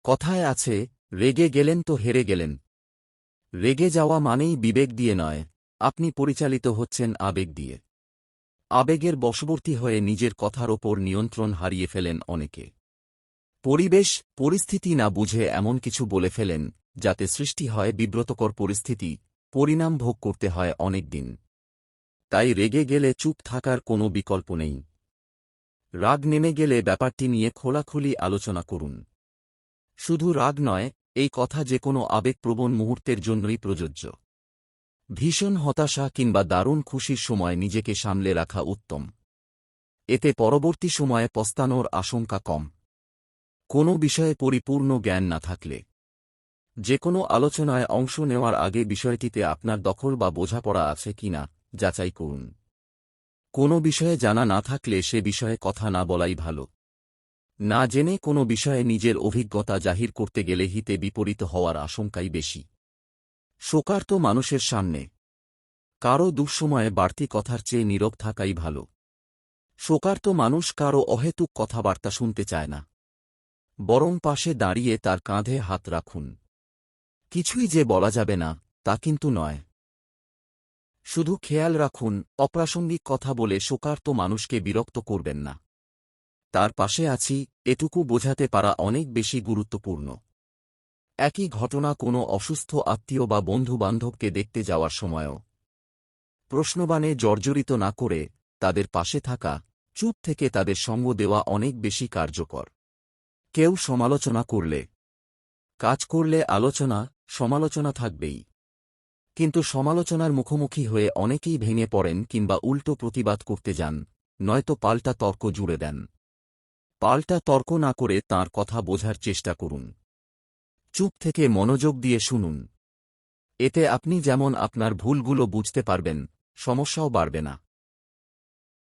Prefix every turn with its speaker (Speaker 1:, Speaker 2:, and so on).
Speaker 1: কথায় আছে, রেগে গেলেন তো হেরে গেলেন। রেগে যাওয়া মানেই বিবেক দিয়ে নয়, আপনি পরিচালিত হচ্ছেন আবেগ দিয়ে। আবেগের বশবর্তী হয়ে নিজের কথার ওপর নিয়ন্ত্রণ হারিয়ে ফেলেন অনেকে। পরিবেশ, পরিস্থিতি না বুঝে এমন কিছু বলে ফেলেন, যাতে সৃষ্টি হয় বিব্রতকর পরিস্থিতি, পরিণাম ভোগ করতে হয় অনেক দিন। তাই রেগে গেলে চুপ থাকার কোনো বিকল্প নেই। রাগ নেমে গেলে ব্যাপারটি নিয়ে খোলাখুলি আলোচনা করুন। শুধু রাগ নয়, এই কথা যে কোনো আবেগপ্রবণ মুহূর্তের জন্যই প্রযোজ্য। ভীষণ হতাশা কিংবা দারুণ খুশির সময় নিজেকে সামলে রাখা উত্তম। এতে পরবর্তী সময়ে পস্তানোর আশঙ্কা কম। কোনো বিষয়ে পরিপূর্ণ জ্ঞান না থাকলে যে কোনো আলোচনায় অংশ নেওয়ার আগে বিষয়টিতে আপনার দখল বা বোঝাপড়া আছে কিনা যাচাই করুন। কোনো বিষয়ে জানা না থাকলে সে বিষয়ে কথা না বলাই ভালো। না জেনে কোনো বিষয়ে নিজের অভিজ্ঞতা জাহির করতে গেলে হিতে বিপরীত হওয়ার আশঙ্কাই বেশি। শোকার্ত মানুষের সামনে কারও দুঃসময়ে বাড়তি কথার চেয়ে নীরব থাকাই ভালো। শোকার্ত মানুষ কারও অহেতুক কথাবার্তা শুনতে চায় না, বরং পাশে দাঁড়িয়ে তার কাঁধে হাত রাখুন। কিছুই যে বলা যাবে না, তা কিন্তু নয়। শুধু খেয়াল রাখুন, অপ্রাসঙ্গিক কথা বলে শোকার্ত মানুষকে বিরক্ত করবেন না। তার পাশে আছি, এটুকু বোঝাতে পারা অনেক বেশি গুরুত্বপূর্ণ। একই ঘটনা কোনো অসুস্থ আত্মীয় বা বন্ধু-বান্ধবকে দেখতে যাওয়ার সময়ও প্রশ্নবাণে জর্জরিত না করে তাদের পাশে থাকা, চুপ থেকে তাদের সঙ্গ দেওয়া অনেক বেশি কার্যকর। কেউ সমালোচনা করলে, কাজ করলে আলোচনা, সমালোচনা থাকবেই। কিন্তু সমালোচনার মুখোমুখি হয়ে অনেকেই ভেঙে পড়েন কিংবা উল্টো প্রতিবাদ করতে যান, নয়তো পাল্টা তর্ক জুড়ে দেন। পাল্টা তর্ক না করে তাঁর কথা বোঝার চেষ্টা করুন। চুপ থেকে মনোযোগ দিয়ে শুনুন। এতে আপনি যেমন আপনার ভুলগুলো বুঝতে পারবেন, সমস্যাও বাড়বে না।